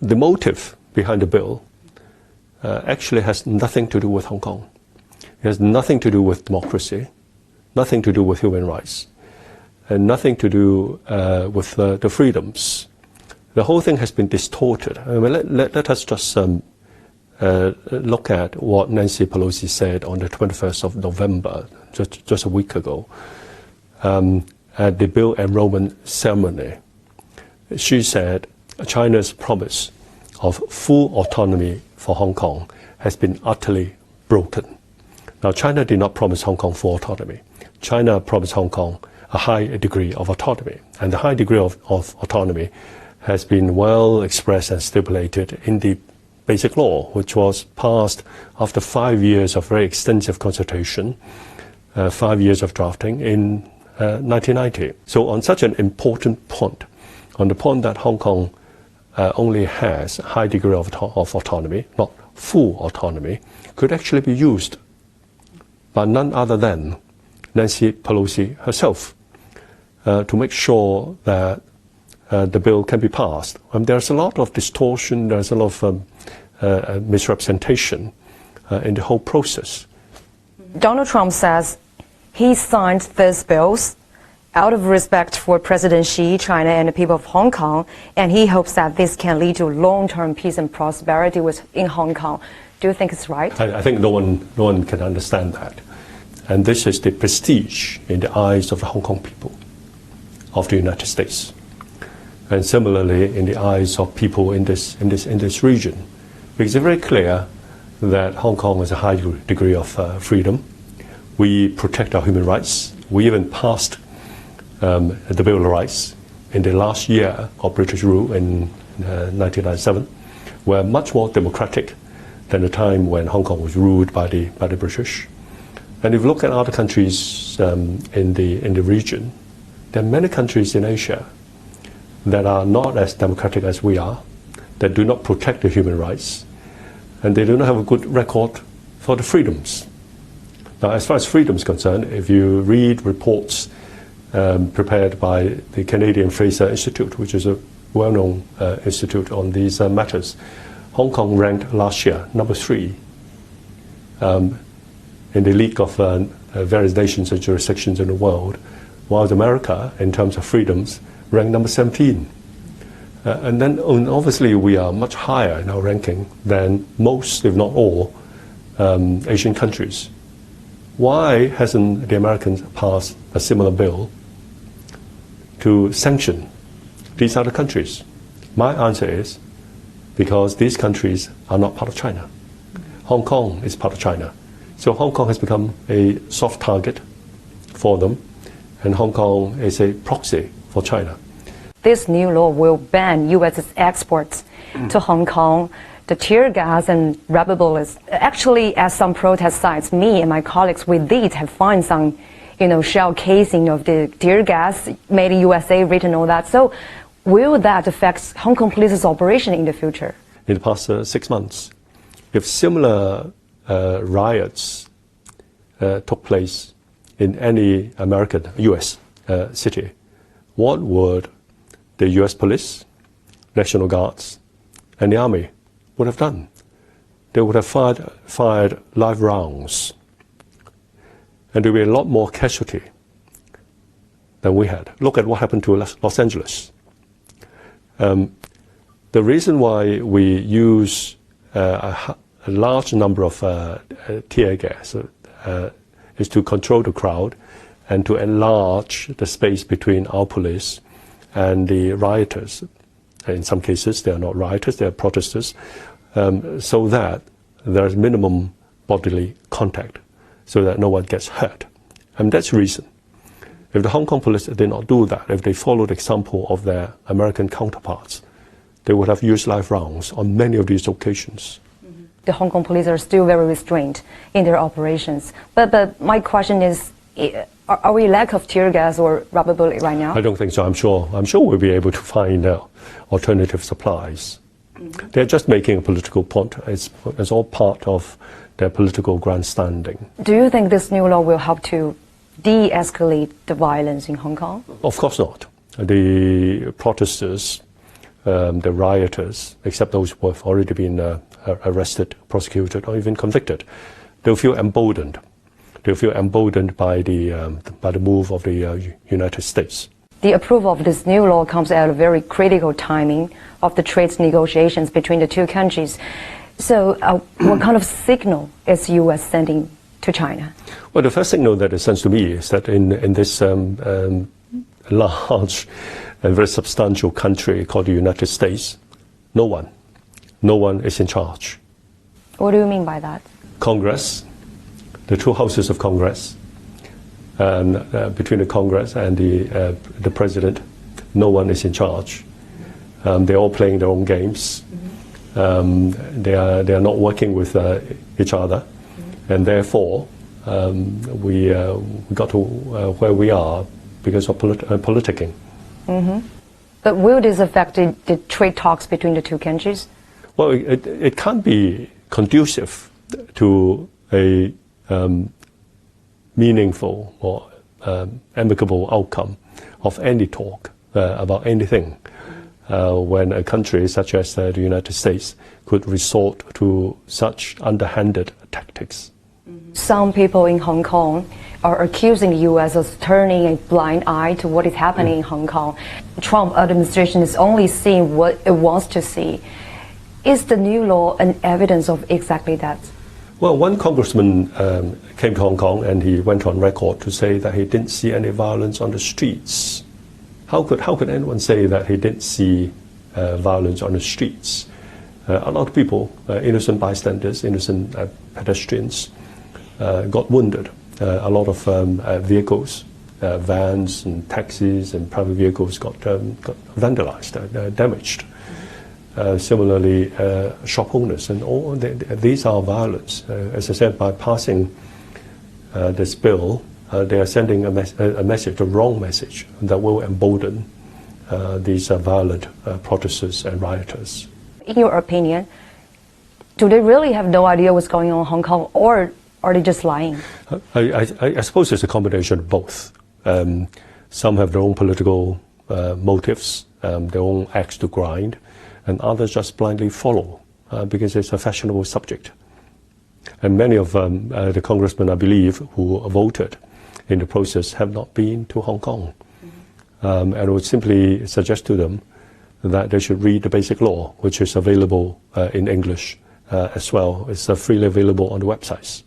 the motive behind the bill actually has nothing to do with Hong Kong. It has nothing to do with democracy, nothing to do with human rights, and nothing to do with the freedoms. The whole thing has been distorted. I mean, let us just look at what Nancy Pelosi said on the 21st of November, just a week ago, at the bill enrollment ceremony. She said China's promise of full autonomy for Hong Kong has been utterly broken. Now, China did not promise Hong Kong full autonomy. China promised Hong Kong a high degree of autonomy, and the high degree of autonomy has been well expressed and stipulated in the Basic Law, which was passed after 5 years of very extensive consultation, 5 years of drafting in 1990. So on such an important point, on the point that Hong Kong only has a high degree of autonomy, not full autonomy, could actually be used by none other than Nancy Pelosi herself to make sure that the bill can be passed. There's a lot of distortion, there's a lot of misrepresentation in the whole process. Donald Trump says he signed these bills out of respect for President Xi, China, and the people of Hong Kong, and he hopes that this can lead to long-term peace and prosperity in Hong Kong. Do you think it's right? I think no one can understand that. And this is the prestige in the eyes of the Hong Kong people of the United States. And similarly in the eyes of people in this region. Because it's very clear that Hong Kong has a high degree of freedom. We protect our human rights. We even passed the Bill of Rights in the last year of British rule in 1997. We're much more democratic than the time when Hong Kong was ruled by the British. And if you look at other countries in the region, there are many countries in Asia that are not as democratic as we are, that do not protect the human rights, and they do not have a good record for the freedoms. Now, as far as freedom is concerned, if you read reports prepared by the Canadian Fraser Institute, which is a well-known institute on these matters, Hong Kong ranked last year number 3 in the league of various nations and jurisdictions in the world, while America, in terms of freedoms, ranked number 17. And then obviously we are much higher in our ranking than most, if not all, Asian countries. Why hasn't the Americans passed a similar bill to sanction these other countries? My answer is because these countries are not part of China. Hong Kong is part of China. So Hong Kong has become a soft target for them, and Hong Kong is a proxy for China. This new law will ban U.S. exports to Hong Kong. The tear gas and rubber bullets. Actually, at some protest sites, me and my colleagues, we did have found some, shell casing of the tear gas made in USA, written all that. So, will that affect Hong Kong police's operation in the future? In the past 6 months, if similar riots took place in any American, U.S. City, what would the U.S. police, National Guards, and the Army would have done? They would have fired live rounds. And there would be a lot more casualty than we had. Look at what happened to Los Angeles. The reason why we use a large number of tear gas is to control the crowd and to enlarge the space between our police and the rioters. In some cases, they are not rioters, they are protesters, so that there is minimum bodily contact, so that no one gets hurt. And that's the reason. If the Hong Kong police did not do that, if they followed the example of their American counterparts, they would have used live rounds on many of these occasions. The Hong Kong police are still very restrained in their operations. But my question is, are we lack of tear gas or rubber bullet right now? I don't think so. I'm sure we'll be able to find alternative supplies. They're just making a political point. It's all part of their political grandstanding. Do you think this new law will help to de-escalate the violence in Hong Kong? Of course not. The protesters the rioters, except those who have already been arrested, prosecuted, or even convicted, they'll feel emboldened. They'll feel emboldened by the move of the United States. The approval of this new law comes at a very critical timing of the trade negotiations between the two countries. So what kind of signal is the U.S. sending to China? Well, the first signal that it sends to me is that in this large and very substantial country called the United States, no one is in charge. What do you mean by that? Congress, the two houses of Congress, and between the Congress and the president, no one is in charge. They're all playing their own games. They are not working with each other, and therefore we got to where we are because of politicking. But will this affect the trade talks between the two countries? Well, it can't be conducive to a meaningful or amicable outcome of any talk about anything when a country such as the United States could resort to such underhanded tactics. Some people in Hong Kong are accusing the U.S. of turning a blind eye to what is happening in Hong Kong. The Trump administration is only seeing what it wants to see. Is the new law an evidence of exactly that? Well, one congressman came to Hong Kong and he went on record to say that he didn't see any violence on the streets. How could anyone say that he didn't see violence on the streets? A lot of people, innocent bystanders, innocent pedestrians, got wounded. A lot of vehicles, vans and taxis and private vehicles got vandalized, damaged. Similarly, shop owners and all these are violence. As I said, by passing this bill, they are sending a message, a wrong message, that will embolden these violent protesters and rioters. In your opinion, do they really have no idea what's going on in Hong Kong, or are they just lying? I suppose it's a combination of both. Some have their own political motives, their own axe to grind, and others just blindly follow because it's a fashionable subject. And many of the congressmen, I believe, who voted in the process have not been to Hong Kong. And I would simply suggest to them that they should read the basic law, which is available in English as well. It's freely available on the websites.